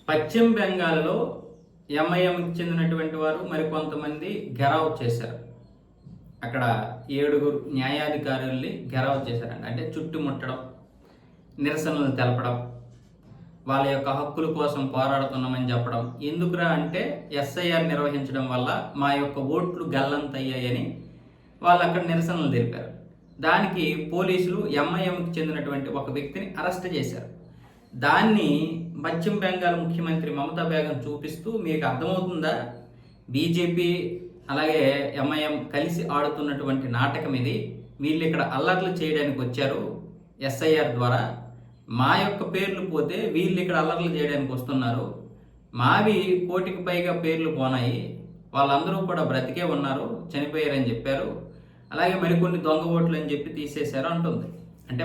పశ్చిమ బెంగాల్లో ఎంఐఎంకి చెందినటువంటి వారు మరికొంతమంది గెరావ్ చేశారు. అక్కడ 7 న్యాయాధికారుల్ని గెరావ్ చేశారండి. అంటే చుట్టుముట్టడం, నిరసనలు తెలపడం, వాళ్ళ యొక్క హక్కుల కోసం పోరాడుతున్నామని చెప్పడం. ఎందుకురా అంటే ఎస్ఐఆర్ నిర్వహించడం వల్ల మా యొక్క ఓట్లు గల్లంతయ్యాయని వాళ్ళు అక్కడ నిరసనలు తెలిపారు. దానికి పోలీసులు ఎంఐఎంకి చెందినటువంటి ఒక వ్యక్తిని అరెస్ట్ చేశారు. దాన్ని పశ్చిమ బెంగాల్ ముఖ్యమంత్రి మమతా బేగం చూపిస్తూ, మీకు అర్థమవుతుందా, బీజేపీ అలాగే ఎంఐఎం కలిసి ఆడుతున్నటువంటి నాటకం ఇది, వీళ్ళు ఇక్కడ అల్లర్లు చేయడానికి వచ్చారు ఎస్ఐఆర్ ద్వారా, మా యొక్క పేర్లు పోతే వీళ్ళు ఇక్కడ అల్లర్లు చేయడానికి వస్తున్నారు, మావి 1 కోటికి పైగా పేర్లు పోనాయి, వాళ్ళందరూ కూడా బ్రతికే ఉన్నారు, చనిపోయారని చెప్పారు. అలాగే మరికొన్ని దొంగ ఓట్లు అని చెప్పి తీసేశారు అంటుంది. అంటే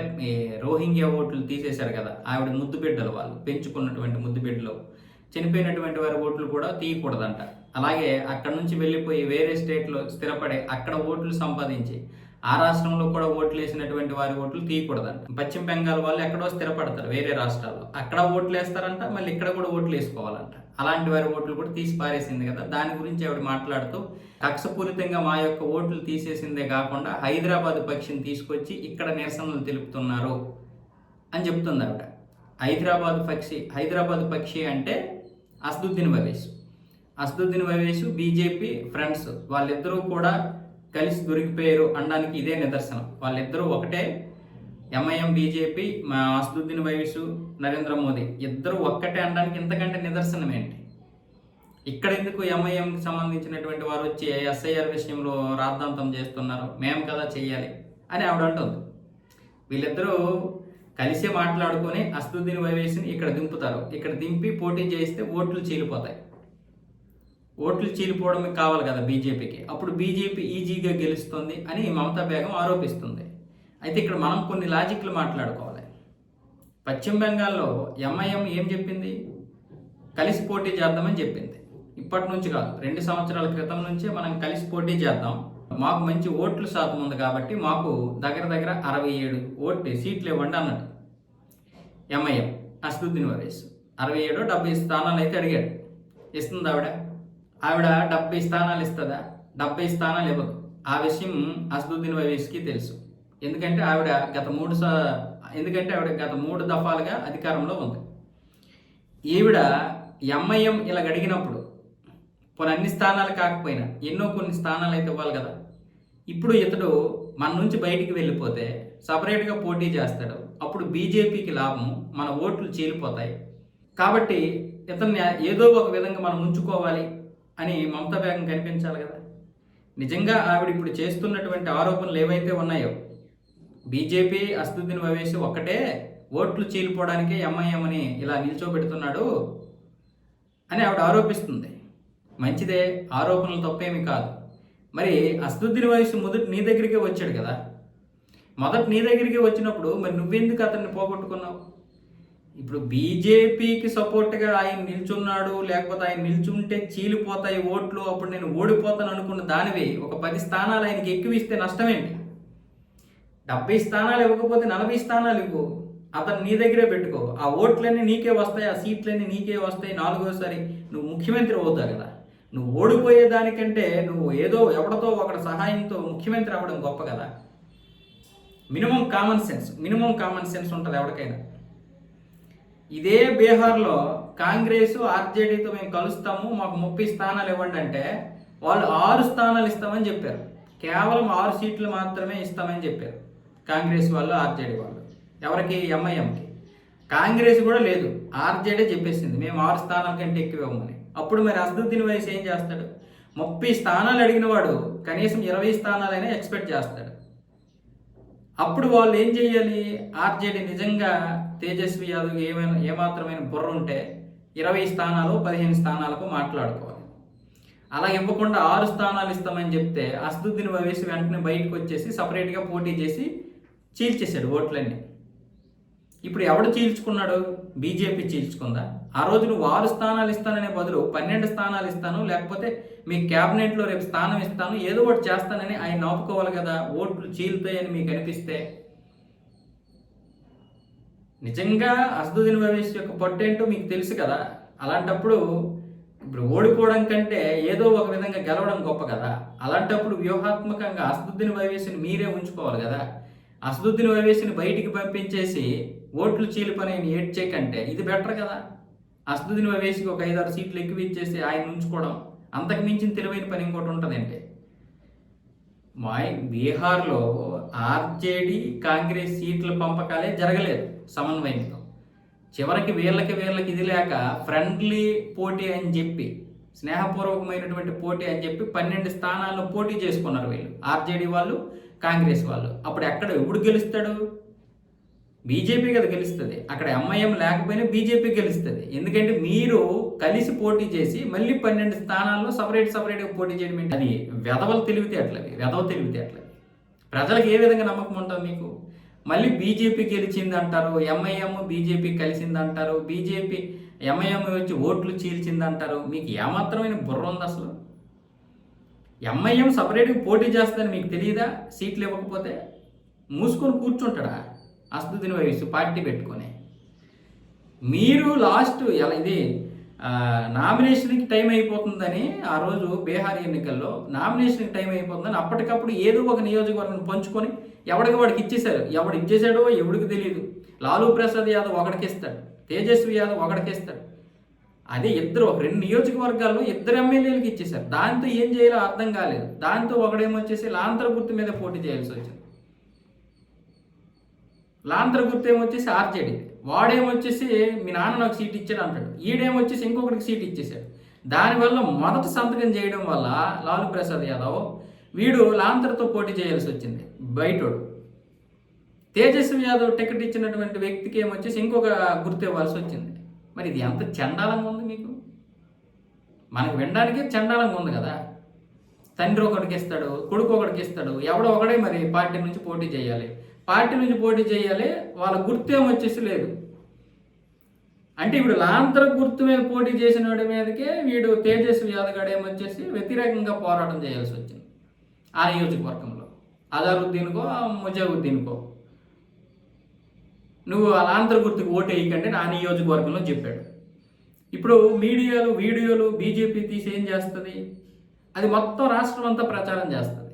రోహింగ్యా ఓట్లు తీసేశారు కదా, ఆవిడ ముద్దు బిడ్డలు, వాళ్ళు పెంచుకున్నటువంటి ముద్దు బిడ్డలు, చనిపోయినటువంటి వారి ఓట్లు కూడా తీయకూడదంట. అలాగే అక్కడ నుంచి వెళ్ళిపోయి వేరే స్టేట్లో స్థిరపడి అక్కడ ఓట్లు సంపాదించి ఆ రాష్ట్రంలో కూడా ఓట్లు వేసినటువంటి వారి ఓట్లు తీయకూడదంట. పశ్చిమ బెంగాల్ వాళ్ళు ఎక్కడో స్థిరపడతారు వేరే రాష్ట్రాల్లో, అక్కడ ఓట్లు వేస్తారంట, మళ్ళీ ఇక్కడ కూడా ఓట్లు వేసుకోవాలంట. అలాంటి వారి ఓట్లు కూడా తీసి పారేసింది కదా. దాని గురించి ఆవిడ మాట్లాడుతూ, కక్షపూరితంగా మా యొక్క ఓట్లు తీసేసిందే కాకుండా హైదరాబాద్ పక్షిని తీసుకొచ్చి ఇక్కడ నిరసనలు తెలుపుతున్నారు అని చెప్తుంది ఆవిడ. హైదరాబాద్ పక్షి అంటే అసదుద్దీన్ ఓవైసీ బీజేపీ ఫ్రెండ్స్, వాళ్ళిద్దరూ కూడా కలిసి దొరికిపోయారు అనడానికి ఇదే నిదర్శనం. వాళ్ళిద్దరూ ఒకటే, ఎంఐఎం బీజేపీ, అసదుద్దీన్ ఓవైసీ నరేంద్ర మోదీ ఇద్దరు ఒక్కటే అనడానికి ఇంతకంటే నిదర్శనం ఏంటి? ఇక్కడ ఎందుకు ఎంఐఎంకి సంబంధించినటువంటి వారు వచ్చి ఎస్ఐఆర్ విషయంలో రాద్ధాంతం చేస్తున్నారు, మేము కదా చెయ్యాలి అని ఆవిడ అంటుంది. వీళ్ళిద్దరూ కలిసి మాట్లాడుకొని అసదుద్దీన్ ఓవైసీని ఇక్కడ దింపుతారు. ఇక్కడ దింపి పోటీ చేయిస్తే ఓట్లు చీలిపోతాయి. ఓట్లు చీలిపోవడం కావాలి కదా బీజేపీకి, అప్పుడు బీజేపీ ఈజీగా గెలుస్తుంది అని మమతా బేగం ఆరోపిస్తుంది. అయితే ఇక్కడ మనం కొన్ని లాజిక్లు మాట్లాడుకోవాలి. పశ్చిమ బెంగాల్లో ఎంఐఎం ఏం చెప్పింది? కలిసి పోటీ చేద్దామని చెప్పింది. ఇప్పటి నుంచి కాదు, 2 సంవత్సరాల క్రితం నుంచే మనం కలిసి పోటీ చేద్దాం, మాకు మంచి ఓట్ల శాతం ఉంది కాబట్టి మాకు దగ్గర 67 సీట్లు ఇవ్వండి అన్నట్టు ఎంఐఎం. అసదుద్దీన్ ఓవైసీ 67-70 స్థానాలు అయితే అడిగాడు. ఇస్తుంది ఆవిడ 70 స్థానాలు ఇస్తుందా? 70 స్థానాలు ఇవ్వదు. ఆ విషయం అసదుద్దీన్ ఓవైసీకి తెలుసు. ఎందుకంటే ఆవిడ గత 3 దఫాలుగా అధికారంలో ఉంది. ఈవిడ ఎంఐఎం ఇలా అడిగినప్పుడు కొన్ని అన్ని స్థానాలు కాకపోయినా కొన్ని స్థానాలు అయితే ఇవ్వాలి కదా. ఇప్పుడు ఇతడు మన నుంచి బయటికి వెళ్ళిపోతే సపరేట్గా పోటీ చేస్తాడు, అప్పుడు బీజేపీకి లాభము, మన ఓట్లు చీలిపోతాయి. కాబట్టి ఇతన్ని ఏదో ఒక విధంగా మనం ఉంచుకోవాలి అని మమతా బేగం కనిపించాలి కదా. నిజంగా ఆవిడ ఇప్పుడు చేస్తున్నటువంటి ఆరోపణలు ఏవైతే ఉన్నాయో, బీజేపీ అసదుద్దీన్ ఓవైసీ ఒక్కటే ఓట్లు చీలిపోవడానికే ఎంఐఎంని ఇలా నిల్చోబెడుతున్నాడు అని ఆవిడ ఆరోపిస్తుంది. మంచిదే, ఆరోపణలు తప్పేమీ కాదు. మరి అసదుద్దీన్ ఓవైసీ మొదటి నీ దగ్గరికే వచ్చాడు కదా. నీ దగ్గరికి వచ్చినప్పుడు మరి నువ్వెందుకు అతన్ని పోగొట్టుకున్నావు? ఇప్పుడు బీజేపీకి సపోర్ట్గా ఆయన నిల్చున్నాడు, లేకపోతే ఆయన నిల్చుంటే చీలిపోతాయి ఓట్లు, అప్పుడు నేను ఓడిపోతాను అనుకున్న దానివి ఒక 10 స్థానాలు ఆయనకి ఎక్కువ ఇస్తే నష్టమేంటి? 70 స్థానాలు ఇవ్వకపోతే 40 స్థానాలు ఇవ్వు, అతను నీ దగ్గరే పెట్టుకో, ఆ ఓట్లన్నీ నీకే వస్తాయి, ఆ సీట్లన్నీ నీకే వస్తాయి, 4వసారి నువ్వు ముఖ్యమంత్రి అవుతావు కదా. నువ్వు ఓడిపోయేదానికంటే నువ్వు ఏదో ఎవరితో ఒకటి సహాయంతో ముఖ్యమంత్రి అవ్వడం గొప్ప కదా. మినిమం కామన్ సెన్స్ ఉంటుంది ఎవరికైనా. ఇదే బీహార్లో కాంగ్రెస్ ఆర్జేడీతో మేము కలుస్తాము, మాకు 30 స్థానాలు ఇవ్వండి అంటే వాళ్ళు 6 స్థానాలు ఇస్తామని చెప్పారు. కేవలం 6 సీట్లు మాత్రమే ఇస్తామని చెప్పారు కాంగ్రెస్ వాళ్ళు, ఆర్జేడీ వాళ్ళు. ఎవరికి? ఎంఐఎంకి. కాంగ్రెస్ కూడా లేదు, ఆర్జేడీ చెప్పేసింది మేము 6 స్థానాల కంటే ఎక్కువ ఇవ్వమని. అప్పుడు మరి అసదుద్దీన్ ఓవైసీ ఏం చేస్తాడు? 30 స్థానాలు అడిగిన వాడు కనీసం 20 స్థానాలైనా ఎక్స్పెక్ట్ చేస్తాడు. అప్పుడు వాళ్ళు ఏం చేయాలి? ఆర్జేడీ నిజంగా తేజస్వి యాదవ్ ఏమాత్రమైన బుర్ర ఉంటే 20 స్థానాలు 15 స్థానాలకు మాట్లాడుకోవాలి. అలా ఇవ్వకుండా 6 స్థానాలు ఇస్తామని చెప్తే అసదుద్దీన్ ఓవైసీ వెంటనే బయటకు వచ్చేసి సపరేట్గా పోటీ చేసి చీల్చేశాడు ఓట్లన్నీ. ఇప్పుడు ఎవడు చీల్చుకున్నాడు? బీజేపీ చీల్చుకుందా? ఆ రోజు నువ్వు 6 స్థానాలు ఇస్తాననే బదులు 12 స్థానాలు ఇస్తాను, లేకపోతే మీ క్యాబినెట్లో రేపు స్థానం ఇస్తాను, ఏదో ఒకటి చేస్తానని ఆయన ఆపుకోవాలి కదా. ఓట్లు చీలుతాయని మీకు అనిపిస్తే. నిజంగా అసదుద్దీన్ ఓవైసీ యొక్క పట్టేంటో మీకు తెలుసు కదా. అలాంటప్పుడు ఇప్పుడు ఓడిపోవడం కంటే ఏదో ఒక విధంగా గెలవడం గొప్ప కదా. అలాంటప్పుడు వ్యూహాత్మకంగా అసదుద్దీన్ ఓవైసీని మీరే ఉంచుకోవాలి కదా. అసదుద్దీన్ ఓవైసీని బయటికి పంపించేసి ఓట్లు చీలిపని ఏడ్చేకంటే ఇది బెటర్ కదా. అసదుద్దీన్ ఓవైసీకి ఒక 5-6 సీట్లు ఎక్కువ ఇచ్చేసి ఆయన ఉంచుకోవడం అంతకు మించిన తెలివైన పని ఇంకోటి ఉంటుందంటే. బీహార్లో ఆర్జేడీ కాంగ్రెస్ సీట్ల పంపకాలే జరగలేదు సమన్వయంతో. చివరికి వీళ్ళకి ఇది లేక ఫ్రెండ్లీ పోటీ అని చెప్పి, స్నేహపూర్వకమైనటువంటి పోటీ అని చెప్పి 12 స్థానాల్లో పోటీ చేసుకున్నారు వీళ్ళు, ఆర్జేడీ వాళ్ళు కాంగ్రెస్ వాళ్ళు. అప్పుడు ఎవడు గెలుస్తాడు? బీజేపీ కదా గెలుస్తుంది. అక్కడ ఎంఐఎం లేకపోయినా బీజేపీ గెలుస్తుంది. ఎందుకంటే మీరు కలిసి పోటీ చేసి మళ్ళీ 12 స్థానాల్లో సపరేట్గా పోటీ చేయడం ఏంటి? అది వెధవ తెలివితేటలవి. ప్రజలకు ఏ విధంగా నమ్మకం ఉంటుంది మీకు? మళ్ళీ బీజేపీ గెలిచింది అంటారు, ఎంఐఎం బీజేపీ కలిసింది అంటారు, బీజేపీ ఎంఐఎం వచ్చి ఓట్లు చీల్చింది అంటారు. మీకు ఏమాత్రమైన బుర్ర ఉంది అసలు? ఎంఐఎం సపరేట్గా పోటీ చేస్తుందని మీకు తెలియదా? సీట్లు ఇవ్వకపోతే మూసుకొని కూర్చుంటాడా అసదుద్దీన్ ఓవైసీ పార్టీ పెట్టుకొని? మీరు లాస్ట్ ఇది నామినేషన్కి టైం అయిపోతుందని, ఆ రోజు బీహార్ ఎన్నికల్లో నామినేషన్కి టైం అయిపోతుందని అప్పటికప్పుడు ఏదో ఒక నియోజకవర్గం పంచుకొని ఎవడికి వాడికి ఇచ్చేశారు. ఎవడు ఇచ్చేసాడో ఎవడికి తెలియదు. లాలూ ప్రసాద్ యాదవ్ ఒకడికి ఇస్తాడు, తేజస్వి యాదవ్ ఒకడికి ఇస్తాడు. అదే 2 నియోజకవర్గాల్లో 2 ఎమ్మెల్యేలకు ఇచ్చేశారు. దాంతో ఏం చేయాలో అర్థం కాలేదు. దాంతో ఒకడేమొచ్చేసి లాంతర గుర్తు మీద పోటీ చేయాల్సి వచ్చింది. లాంతర గుర్తు ఏమొచ్చేసి ఆర్జేడీ, వాడేమొచ్చేసి మీ నాన్న నాకు సీట్ ఇచ్చాడు అంటాడు, ఈడేమొచ్చేసి ఇంకొకటికి సీట్ ఇచ్చేసాడు. దానివల్ల మొదట సంతకం చేయడం వల్ల లాలూ ప్రసాద్ యాదవ్ వీడు లాంతర్తో పోటీ చేయాల్సి వచ్చింది బయటోడు. తేజస్వి యాదవ్ టికెట్ ఇచ్చినటువంటి వ్యక్తికి ఏమొచ్చేసి ఇంకొక గుర్తు ఇవ్వాల్సి వచ్చింది. మరి ఇది ఎంత చండాలంగా ఉంది మీకు? మనకు వినడానికే చండాలంగా ఉంది కదా. తండ్రి ఒకడికి ఇస్తాడు, కొడుకు ఒకడికి ఇస్తాడు, ఎవడో ఒకడే మరి పార్టీ నుంచి పోటీ చేయాలి. వాళ్ళ గుర్తు ఏమొచ్చేసి లేదు. అంటే ఇప్పుడు లాంతర గుర్తు మీద పోటీ చేసిన వాడి మీదకే వీడు తేజస్వి యాదవ్ ఏమొచ్చేసి వ్యతిరేకంగా పోరాటం చేయాల్సి వచ్చింది ఆ నియోజకవర్గంలో. అజారుద్దీన్కో ముజావుద్దీన్కో నువ్వు ఆ లాంతర గుర్తుకు ఓటు వేయకండి ఆ నియోజకవర్గంలో చెప్పాడు. ఇప్పుడు వీడియోలు బీజేపీ తీసి ఏం చేస్తుంది? అది మొత్తం రాష్ట్రం అంతా ప్రచారం చేస్తుంది.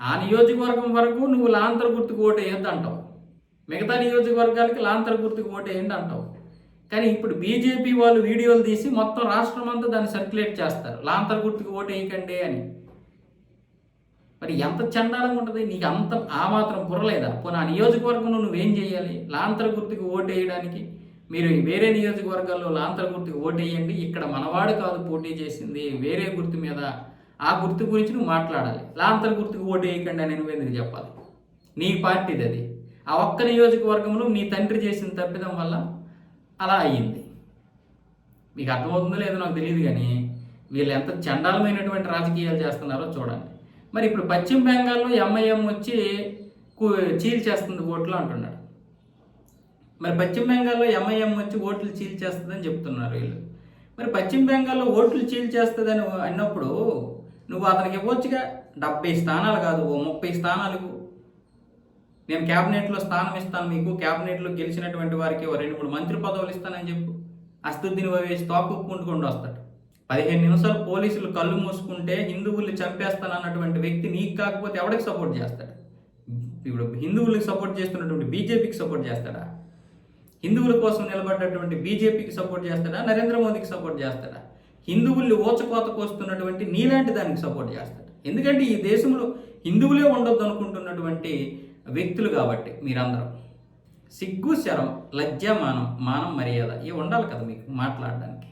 ఆ నియోజకవర్గం వరకు నువ్వు లాంతర గుర్తుకు ఓటు వేయద్దు అంటావు, మిగతా నియోజకవర్గాలకి లాంతర గుర్తుకు ఓటు వేయండి అంటావు. కానీ ఇప్పుడు బీజేపీ వాళ్ళు వీడియోలు తీసి మొత్తం రాష్ట్రం అంతా దాన్ని సర్క్యులేట్ చేస్తారు, లాంతర గుర్తుకు ఓటు వేయకండి అని. మరి ఎంత చండాలంగా ఉంటుంది? నీకు ఆ మాత్రం బుర్రలేదా? పోనీ ఆ నియోజకవర్గంలో నువ్వేం చేయాలి? లాంతర గుర్తుకు ఓటు వేయడానికి మీరు వేరే నియోజకవర్గాల్లో లాంతర గుర్తుకు ఓటు వేయండి, ఇక్కడ మనవాడు కాదు పోటీ చేసింది, వేరే గుర్తు మీద, ఆ గుర్తు గురించి నువ్వు మాట్లాడాలి. లాంతర గుర్తుకు ఓటు వేయకండి అని నువ్వెందుకు చెప్పాలి? నీ పార్టీది అది. ఆ ఒక్క నియోజకవర్గంలో నీ తండ్రి చేసిన తప్పిదం వల్ల అలా అయ్యింది. మీకు అర్థమవుతుందో లేదో నాకు తెలియదు, కానీ వీళ్ళు ఎంత చండాలమైనటువంటి రాజకీయాలు చేస్తున్నారో చూడండి. మరి ఇప్పుడు పశ్చిమ బెంగాల్లో ఎంఐఎం వచ్చి చీల్చేస్తుంది ఓట్లు అంటున్నాడు. మరి పశ్చిమ బెంగాల్లో ఎంఐఎం వచ్చి ఓట్లు చీల్చేస్తుందని చెప్తున్నారు వీళ్ళు. మరి పశ్చిమ బెంగాల్లో ఓట్లు చీల్చేస్తుందని అన్నప్పుడు నువ్వు అతనికి ఇవ్వచ్చుగా. 70 స్థానాలు కాదు, 30 స్థానాలు. నేను క్యాబినెట్లో స్థానం ఇస్తాను మీకు, క్యాబినెట్లో గెలిచినటువంటి వారికి 2-3 మంత్రి పదవులు ఇస్తానని చెప్పు. అసదుద్దీన్ ఓవైసీ తోకూపుకుంటూ వస్తాడు. 15 నిమిషాలు పోలీసులు కళ్ళు మూసుకుంటే హిందువుల్ని చంపేస్తానన్నటువంటి వ్యక్తి నీకు కాకపోతే ఎవరికి సపోర్ట్ చేస్తాడు? ఇప్పుడు హిందువులకు సపోర్ట్ చేస్తున్నటువంటి బీజేపీకి సపోర్ట్ చేస్తాడా? హిందువుల కోసం నిలబడ్డటువంటి బీజేపీకి సపోర్ట్ చేస్తాడా? నరేంద్ర మోదీకి సపోర్ట్ చేస్తాడా? హిందువుల్ని ఓచకోతకు వస్తున్నటువంటి నీలాంటి దానికి సపోర్ట్ చేస్తాడు. ఎందుకంటే ఈ దేశంలో హిందువులే ఉండొద్దు అనుకుంటున్నటువంటి వ్యక్తులు కాబట్టి మీరందరూ. సిగ్గు, శరం, లజ్జ, మానం మర్యాద ఇవి ఉండాలి కదా మీకు మాట్లాడడానికి.